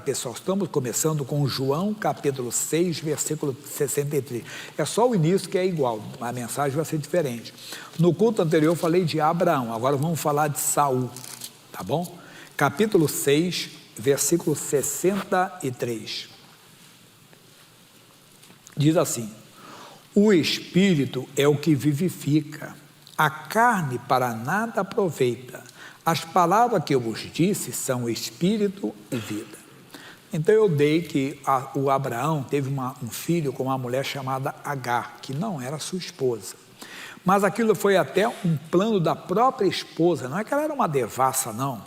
Pessoal, estamos começando com João capítulo 6, versículo 63. É só o início que é igual, a mensagem vai ser diferente. No culto anterior eu falei de Abraão, agora vamos falar de Saul, tá bom? Capítulo 6, versículo 63. Diz assim: o Espírito é o que vivifica, a carne para nada aproveita. As palavras que eu vos disse são Espírito e vida. Então eu dei que o Abraão teve um filho com uma mulher chamada Agar, que não era sua esposa. Mas aquilo foi até um plano da própria esposa, não é que ela era uma devassa não,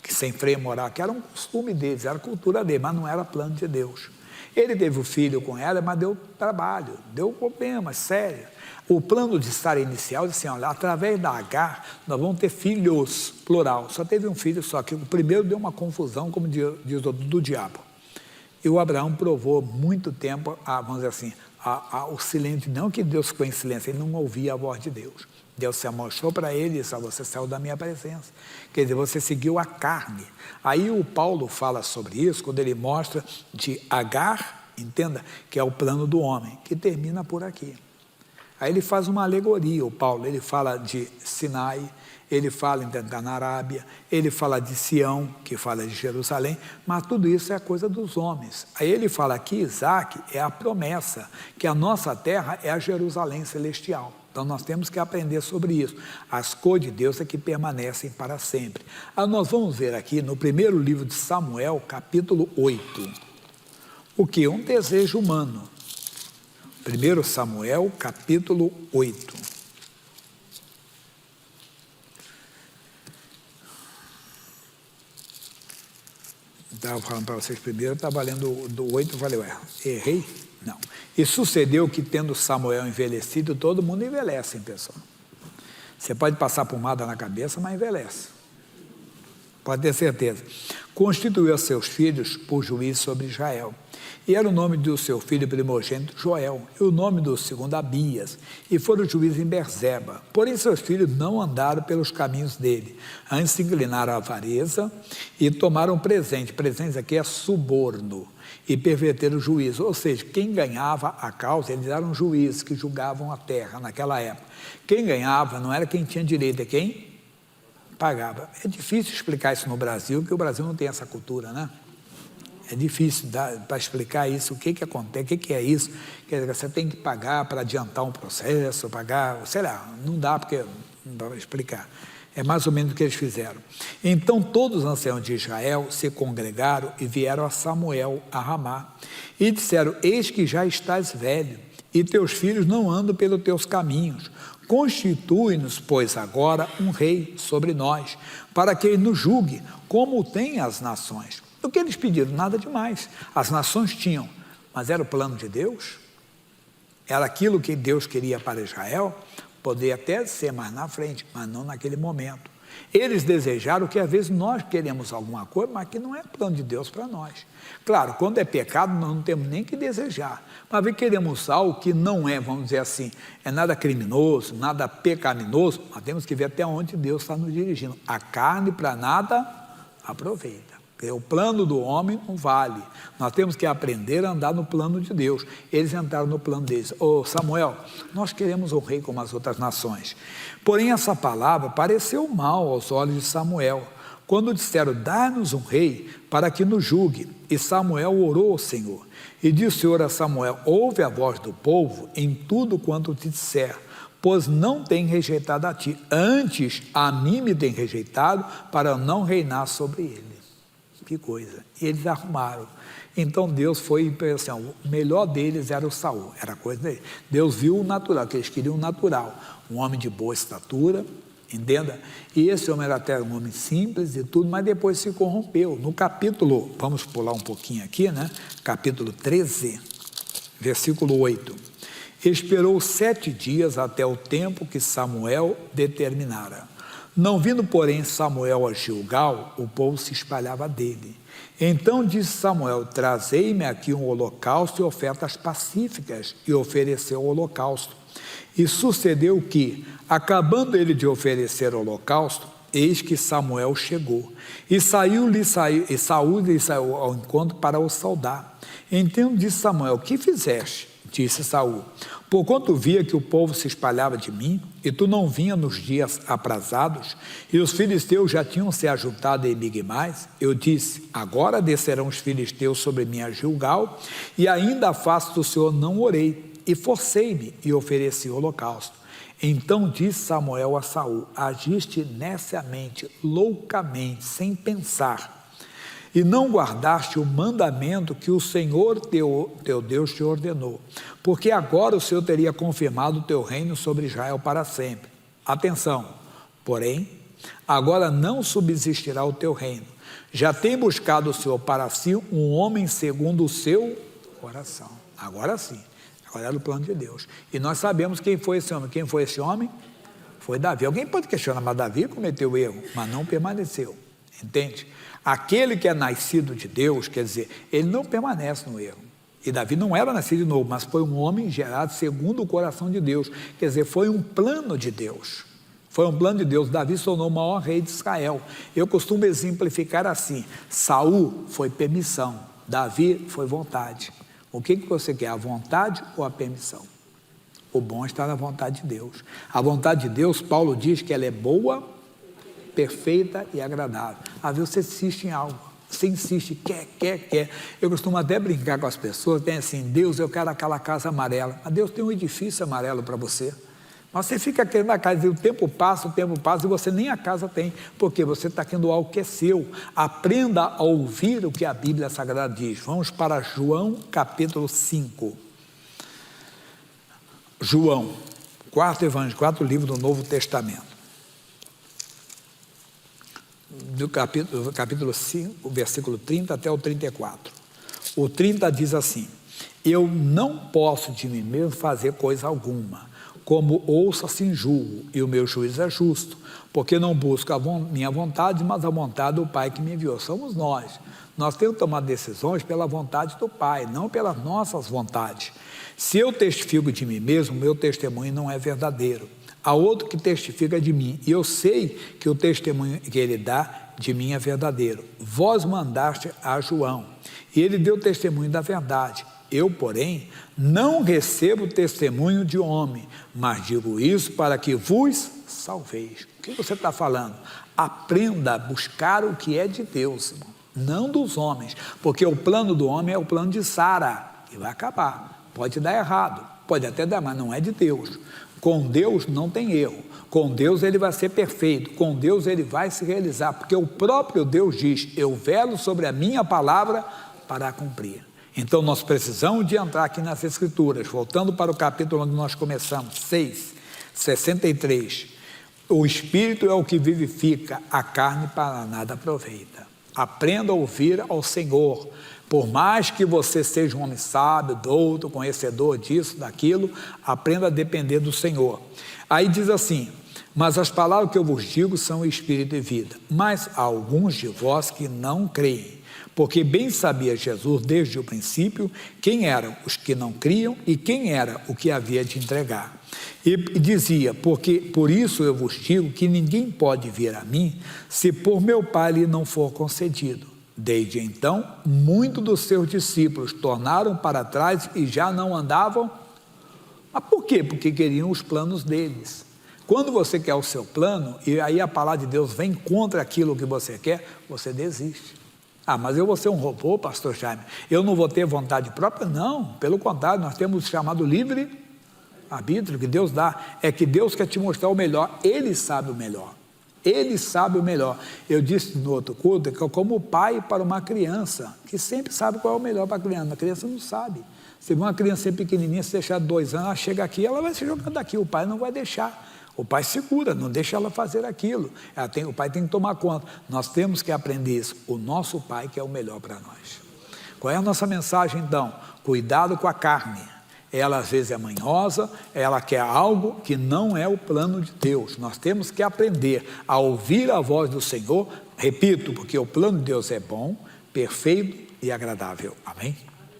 que sem freio moral, que era um costume deles, era a cultura deles, mas não era plano de Deus. Ele teve o filho com ela, mas deu trabalho, deu problemas sérios. O plano de estar inicial, assim, olha, através da Agar, nós vamos ter filhos, plural. Só teve um filho só, que o primeiro deu uma confusão, como diz do diabo. E o Abraão provou muito tempo, vamos dizer assim, o silêncio, não que Deus ficou em silêncio, ele não ouvia a voz de Deus. Deus se mostrou para ele e disse: você saiu da minha presença. Quer dizer, você seguiu a carne. Aí o Paulo fala sobre isso, quando ele mostra de Agar, entenda, que é o plano do homem, que termina por aqui. Aí ele faz uma alegoria, o Paulo, ele fala de Sinai, ele fala então na Arábia, ele fala de Sião, que fala de Jerusalém, mas tudo isso é coisa dos homens. Aí ele fala que Isaac é a promessa, que a nossa terra é a Jerusalém celestial. Então nós temos que aprender sobre isso. As coisas de Deus é que permanecem para sempre. Aí nós vamos ver aqui no primeiro livro de Samuel, capítulo 8, o que? Um desejo humano. 1 Samuel, capítulo 8. Estava falando para vocês primeiro, estava lendo do 8, falei, errei? Não. E sucedeu que, tendo Samuel envelhecido, todo mundo envelhece, hein, pessoal? Você pode passar pomada na cabeça, mas envelhece. Pode ter certeza. Constituiu a seus filhos por juiz sobre Israel. E era o nome do seu filho primogênito Joel, e o nome do segundo Abias, e foram juízes em Berzeba. Porém seus filhos não andaram pelos caminhos dele, antes se inclinaram à avareza e tomaram presente. Presente aqui é suborno, e perverteram o juízo. Ou seja, quem ganhava a causa, eles eram juízes que julgavam a terra naquela época. Quem ganhava não era quem tinha direito, é quem pagava. É difícil explicar isso no Brasil, porque o Brasil não tem essa cultura, né? É difícil para explicar isso, o que acontece, o que é isso. Quer dizer, você tem que pagar para adiantar um processo, pagar, sei lá, não dá porque não dá para explicar. É mais ou menos o que eles fizeram. Então todos os anciãos de Israel se congregaram e vieram a Samuel a Ramá e disseram: eis que já estás velho e teus filhos não andam pelos teus caminhos. Constitui-nos, pois, agora um rei sobre nós, para que ele nos julgue, como tem as nações. O que eles pediram? Nada demais. As nações tinham, mas era o plano de Deus? Era aquilo que Deus queria para Israel? Poderia até ser mais na frente, mas não naquele momento. Eles desejaram que às vezes nós queremos alguma coisa, mas que não é plano de Deus para nós. Claro, quando é pecado, nós não temos nem que desejar. Mas queremos algo que não é, vamos dizer assim, é nada criminoso, nada pecaminoso, mas temos que ver até onde Deus está nos dirigindo. A carne para nada aproveita. O plano do homem não vale. Nós temos que aprender a andar no plano de Deus. Eles entraram no plano deles. Samuel, nós queremos um rei como as outras nações. Porém, essa palavra pareceu mal aos olhos de Samuel, quando disseram: dá-nos um rei para que nos julgue. E Samuel orou ao Senhor. E disse o Senhor a Samuel: ouve a voz do povo em tudo quanto te disser, pois não tem rejeitado a ti, antes a mim me tem rejeitado, para não reinar sobre ele. Que coisa. E eles arrumaram. Então Deus foi, assim, o melhor deles era o Saul, era a coisa dele. Deus viu o natural, que eles queriam o natural, um homem de boa estatura, entenda? E esse homem era até um homem simples e tudo, mas depois se corrompeu. No capítulo, vamos pular um pouquinho aqui, né? Capítulo 13, versículo 8. Esperou 7 dias até o tempo que Samuel determinara. Não vindo, porém, Samuel a Gilgal, o povo se espalhava dele. Então disse Samuel: trazei-me aqui um holocausto e ofertas pacíficas, e ofereceu o holocausto. E sucedeu que, acabando ele de oferecer o holocausto, eis que Samuel chegou. E Saul lhe saiu ao encontro para o saudar. Então disse Samuel: que fizeste? Disse Saul: porquanto via que o povo se espalhava de mim, e tu não vinha nos dias aprazados, e os filisteus já tinham se ajuntado em Migmais, eu disse: agora descerão os filisteus sobre mim a Gilgal, e ainda a face do Senhor não orei, e forcei-me e ofereci holocausto. Então disse Samuel a Saul: agiste neciamente, loucamente, sem pensar, e não guardaste o mandamento que o Senhor teu Deus te ordenou, porque agora o Senhor teria confirmado o teu reino sobre Israel para sempre. Atenção, porém, agora não subsistirá o teu reino. Já tem buscado o Senhor para si um homem segundo o seu coração. Agora sim, agora era o plano de Deus. E nós sabemos quem foi esse homem. Quem foi esse homem? Foi Davi. Alguém pode questionar, mas Davi cometeu erro, mas não permaneceu. Entende? Aquele que é nascido de Deus, quer dizer, ele não permanece no erro. E Davi não era nascido de novo, mas foi um homem gerado segundo o coração de Deus. Quer dizer, foi um plano de Deus. Foi um plano de Deus. Davi se tornou o maior rei de Israel. Eu costumo exemplificar assim: Saul foi permissão, Davi foi vontade. O que você quer, a vontade ou a permissão? O bom está na vontade de Deus. A vontade de Deus, Paulo diz que ela é boa, perfeita e agradável. Às vezes você insiste em algo, você insiste, quer. Eu costumo até brincar com as pessoas, tem assim: Deus, eu quero aquela casa amarela. Mas Deus tem um edifício amarelo para você. Mas você fica querendo a casa, e o tempo passa, e você nem a casa tem, porque você está querendo algo que é seu. Aprenda a ouvir o que a Bíblia Sagrada diz. Vamos para João capítulo 5. João, quarto livro do Novo Testamento. Do capítulo 5, versículo 30 até o 34. O 30 diz assim: eu não posso de mim mesmo fazer coisa alguma, como ouço assim julgo, e o meu juízo é justo, porque não busco a minha vontade, mas a vontade do Pai que me enviou. Somos nós temos que tomar decisões pela vontade do Pai, não pelas nossas vontades. Se eu testifico de mim mesmo, meu testemunho não é verdadeiro. Há outro que testifica de mim, e eu sei que o testemunho que ele dá de mim é verdadeiro. Vós mandaste a João, e ele deu testemunho da verdade. Eu, porém, não recebo testemunho de homem, mas digo isso para que vos salveis. O que você está falando? Aprenda a buscar o que é de Deus, irmão, não dos homens, porque o plano do homem é o plano de Sara, e vai acabar. Pode dar errado, pode até dar, mas não é de Deus. Com Deus não tem erro, com Deus ele vai ser perfeito, com Deus ele vai se realizar, porque o próprio Deus diz: eu velo sobre a minha palavra para a cumprir. Então nós precisamos de entrar aqui nas Escrituras, voltando para o capítulo onde nós começamos, 6:63. O Espírito é o que vivifica, a carne para nada aproveita. Aprenda a ouvir ao Senhor. Por mais que você seja um homem sábio, douto, conhecedor disso, daquilo, aprenda a depender do Senhor. Aí diz assim: mas as palavras que eu vos digo são espírito e vida. Mas há alguns de vós que não creem, porque bem sabia Jesus desde o princípio quem eram os que não criam e quem era o que havia de entregar. E dizia: porque por isso eu vos digo que ninguém pode vir a mim se por meu Pai lhe não for concedido. Desde então, muitos dos seus discípulos tornaram para trás e já não andavam. Mas por quê? Porque queriam os planos deles. Quando você quer o seu plano, e aí a palavra de Deus vem contra aquilo que você quer, você desiste. Ah, mas eu vou ser um robô, pastor Jaime, eu não vou ter vontade própria? Não, pelo contrário, nós temos o chamado livre-arbítrio que Deus dá. É que Deus quer te mostrar o melhor, Ele sabe o melhor. Ele sabe o melhor. Eu disse no outro culto que é como o pai para uma criança, que sempre sabe qual é o melhor para a criança. A criança não sabe. Se uma criança pequenininha, se deixar 2 anos, ela chega aqui, ela vai se jogar daqui. O pai não vai deixar. O pai segura, não deixa ela fazer aquilo. O pai tem que tomar conta. Nós temos que aprender isso. O nosso pai que é o melhor para nós. Qual é a nossa mensagem então? Cuidado com a carne. Ela às vezes é manhosa, ela quer algo que não é o plano de Deus. Nós temos que aprender a ouvir a voz do Senhor, repito, porque o plano de Deus é bom, perfeito e agradável. Amém?